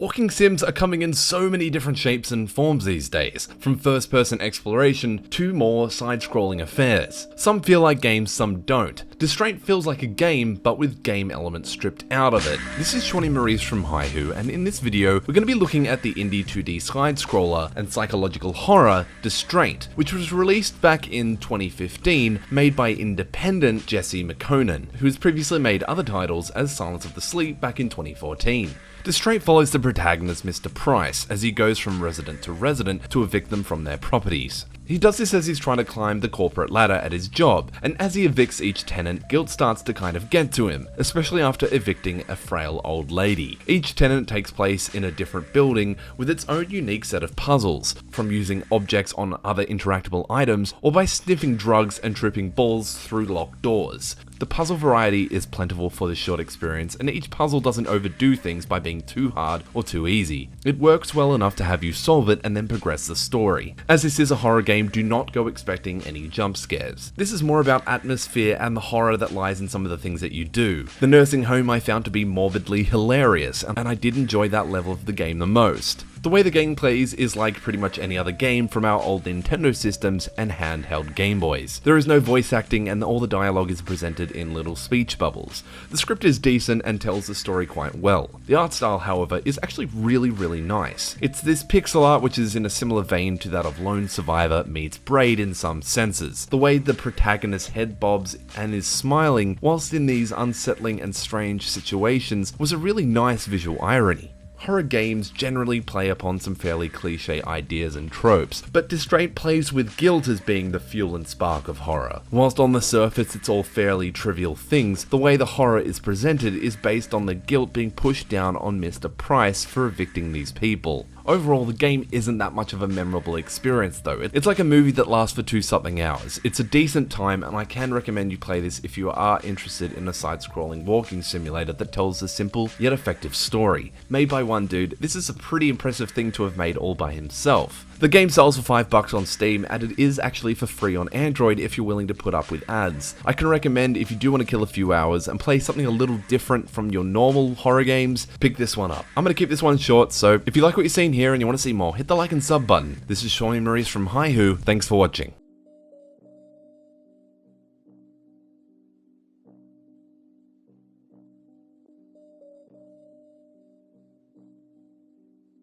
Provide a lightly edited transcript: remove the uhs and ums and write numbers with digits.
Walking sims are coming in so many different shapes and forms these days, from first-person exploration to more side-scrolling affairs. Some feel like games, some don't. Distraint feels like a game, but with game elements stripped out of it. This is Shawnee Maurice from Hihu, and in this video, we're going to be looking at the indie 2D side-scroller and psychological horror, Distraint, which was released back in 2015, made by independent Jesse McConan, who has previously made other titles as Silence of the Sleep back in 2014. Distraint follows the protagonist Mr. Price as he goes from resident to resident to evict them from their properties. He does this as he's trying to climb the corporate ladder at his job, and as he evicts each tenant, guilt starts to kind of get to him, especially after evicting a frail old lady. Each tenant takes place in a different building with its own unique set of puzzles, from using objects on other interactable items or by sniffing drugs and tripping balls through locked doors. The puzzle variety is plentiful for this short experience, and each puzzle doesn't overdo things by being too hard or too easy. It works well enough to have you solve it and then progress the story. As this is a horror game, do not go expecting any jump scares. This is more about atmosphere and the horror that lies in some of the things that you do. The nursing home I found to be morbidly hilarious, and I did enjoy that level of the game the most. The way the game plays is like pretty much any other game from our old Nintendo systems and handheld Game Boys. There is no voice acting and all the dialogue is presented in little speech bubbles. The script is decent and tells the story quite well. The art style, however, is actually really nice. It's this pixel art which is in a similar vein to that of Lone Survivor meets Braid in some senses. The way the protagonist's head bobs and is smiling whilst in these unsettling and strange situations was a really nice visual irony. Horror games generally play upon some fairly cliche ideas and tropes, but Distraint plays with guilt as being the fuel and spark of horror. Whilst on the surface it's all fairly trivial things, the way the horror is presented is based on the guilt being pushed down on Mr. Price for evicting these people. Overall, the game isn't that much of a memorable experience though. It's like a movie that lasts for 2-something hours. It's a decent time, and I can recommend you play this if you are interested in a side-scrolling walking simulator that tells a simple yet effective story. Made by one dude, this is a pretty impressive thing to have made all by himself. The game sells for $5 on Steam, and it is actually for free on Android if you're willing to put up with ads. I can recommend if you do want to kill a few hours and play something a little different from your normal horror games, pick this one up. I'm going to keep this one short, so if you like what you're seeing here and you want to see more, hit the like and sub button. This is Shawnee Maurice from Hihu. Thanks for watching.